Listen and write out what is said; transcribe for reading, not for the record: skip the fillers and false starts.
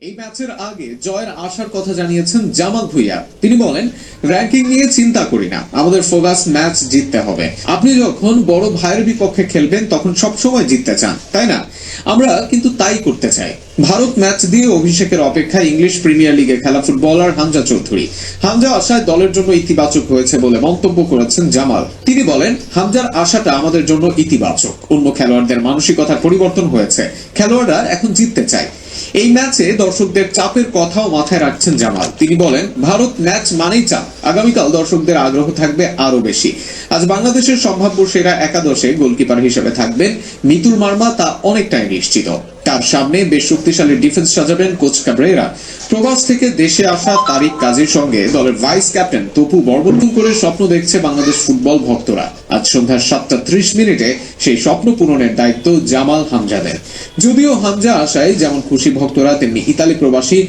এই ম্যাচের আগে জয়ের আশার কথা জানিয়েছেন জামাল ভুঁইয়া। তিনি বলেন, র্যাঙ্কিং নিয়ে চিন্তা করি না, আমাদের ফোকাস ম্যাচ জিততে হবে। আপনি যখন বড় ভাইয়ের বিপক্ষে খেলবেন তখন সবসময় জিততে চান, তাই না? আমরা কিন্তু তাই করতে চাই। ভারত ম্যাচ দিয়ে অভিষেকের অপেক্ষায় ইংলিশ প্রিমিয়ার লিগে খেলা ফুটবলার হামজা চৌধুরী। হামজা আশায় দলের জন্য ইতিবাচক হয়েছে বলে মন্তব্য করেছেন জামাল। তিনি বলেন, হামজার আশাটা আমাদের জন্য ইতিবাচক। অন্য খেলোয়াড়দের মানসিকতার পরিবর্তন হয়েছে, খেলোয়াড়রা এখন জিততে চায়। এই ম্যাচে দর্শকদের চাপের কথাও মাথায় রাখছেন জামাল। তিনি বলেন, ভারত ম্যাচ মানেই চাপ, আগামীকাল দর্শকদের আগ্রহ থাকবে আরো বেশি। আজ বাংলাদেশের সম্ভাব্য সেরা একাদশে গোলকিপার হিসেবে থাকবেন মিতুল মার্মা, তা অনেকটাই নিশ্চিত। তার সামনে বেশ শক্তিশালী ডিফেন্স সাজাবেন কোচ কাবরেরা। প্রবাস থেকে দেশে আসা তারিক কাজীর সঙ্গে দলের ভাইস ক্যাপ্টেন তপু বরবর্তন করে স্বপ্ন দেখছে বাংলাদেশ ফুটবল ভক্তরা। আজ সন্ধ্যা 7:30 সেই স্বপ্ন পূরণের দায়িত্ব জামাল হামজাদের। যদিও হামজা আশায় যেমন খুশি ভক্তরা, তেমনি ইতালি প্রবাসী